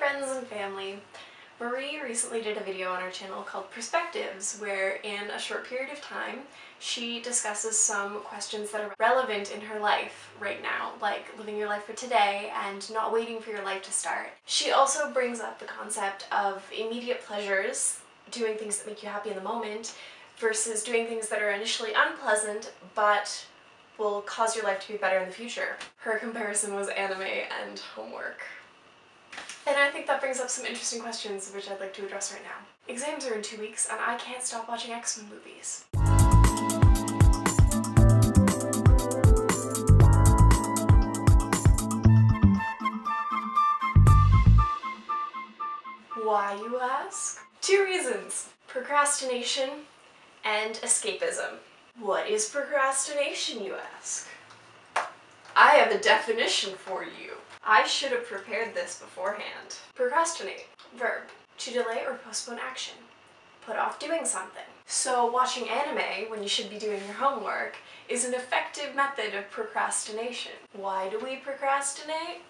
friends and family. Marie recently did a video on our channel called Perspectives, where in a short period of time she discusses some questions that are relevant in her life right now, like living your life for today and not waiting for your life to start. She also brings up the concept of immediate pleasures, doing things that make you happy in the moment, versus doing things that are initially unpleasant but will cause your life to be better in the future. Her comparison was anime and homework. And I think that brings up some interesting questions which I'd like to address right now. Exams are in 2 weeks and I can't stop watching X-Men movies. Why, you ask? 2 reasons. Procrastination and escapism. What is procrastination, you ask? I have a definition for you. I should have prepared this beforehand. Procrastinate. Verb. To delay or postpone action. Put off doing something. So watching anime when you should be doing your homework is an effective method of procrastination. Why do we procrastinate?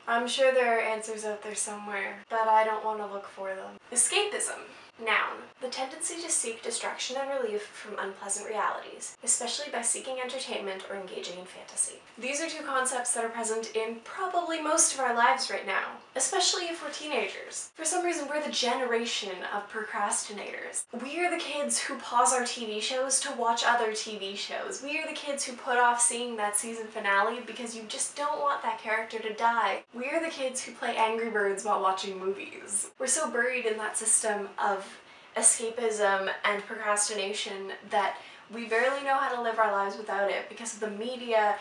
I'm sure there are answers out there somewhere, but I don't want to look for them. Escapism. Noun. The tendency to seek distraction and relief from unpleasant realities, especially by seeking entertainment or engaging in fantasy. These are 2 concepts that are present in probably most of our lives right now, especially if we're teenagers. For some reason, we're the generation of procrastinators. We are the kids who pause our TV shows to watch other TV shows. We are the kids who put off seeing that season finale because you just don't want that character to die. We are the kids who play Angry Birds while watching movies. We're so buried in that system of escapism and procrastination that we barely know how to live our lives without it because of the media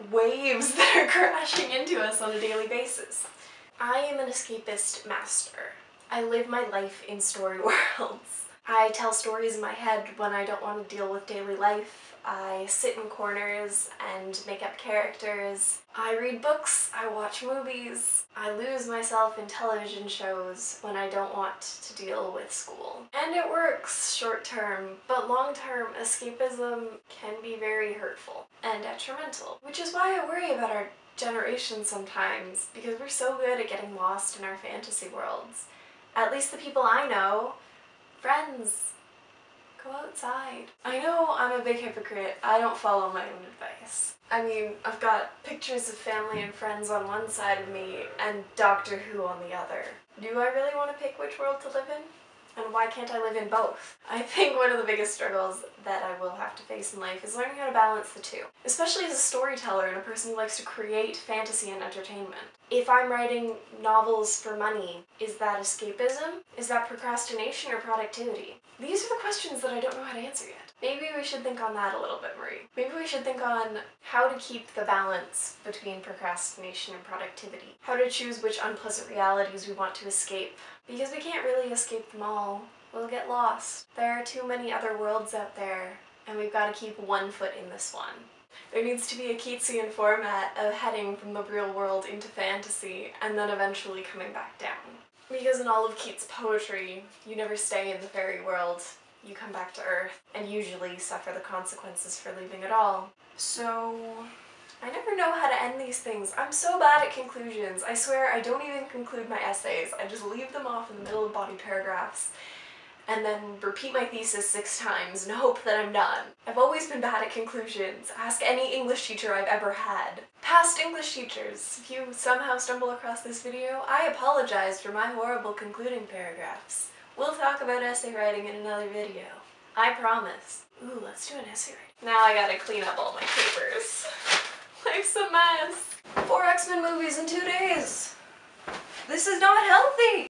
waves that are crashing into us on a daily basis. I am an escapist master. I live my life in story worlds. I tell stories in my head when I don't want to deal with daily life. I sit in corners and make up characters. I read books, I watch movies. I lose myself in television shows when I don't want to deal with school. And it works short term, but long term escapism can be very hurtful and detrimental. Which is why I worry about our generation sometimes, because we're so good at getting lost in our fantasy worlds. At least the people I know, friends, go outside. I know I'm a big hypocrite. I don't follow my own advice. I mean, I've got pictures of family and friends on one side of me and Doctor Who on the other. Do I really want to pick which world to live in? And why can't I live in both? I think one of the biggest struggles that I will have to face in life is learning how to balance the 2. Especially as a storyteller and a person who likes to create fantasy and entertainment. If I'm writing novels for money, is that escapism? Is that procrastination or productivity? These are the questions that I don't know how to answer yet. Maybe we should think on that a little bit, Marie. Maybe we should think on how to keep the balance between procrastination and productivity. How to choose which unpleasant realities we want to escape. Because we can't really escape them all. We'll get lost. There are too many other worlds out there, and we've got to keep one foot in this one. There needs to be a Keatsian format of heading from the real world into fantasy, and then eventually coming back down. Because in all of Keats' poetry, you never stay in the fairy world. You come back to Earth, and usually suffer the consequences for leaving at all. So I never know how to end these things. I'm so bad at conclusions. I swear I don't even conclude my essays. I just leave them off in the middle of body paragraphs and then repeat my thesis 6 times and hope that I'm done. I've always been bad at conclusions. Ask any English teacher I've ever had. Past English teachers, if you somehow stumble across this video, I apologize for my horrible concluding paragraphs. We'll talk about essay writing in another video. I promise. Ooh, let's do an essay writing. Now I gotta clean up all my papers. Life's a mess. 4 X-Men movies in 2 days. This is not healthy.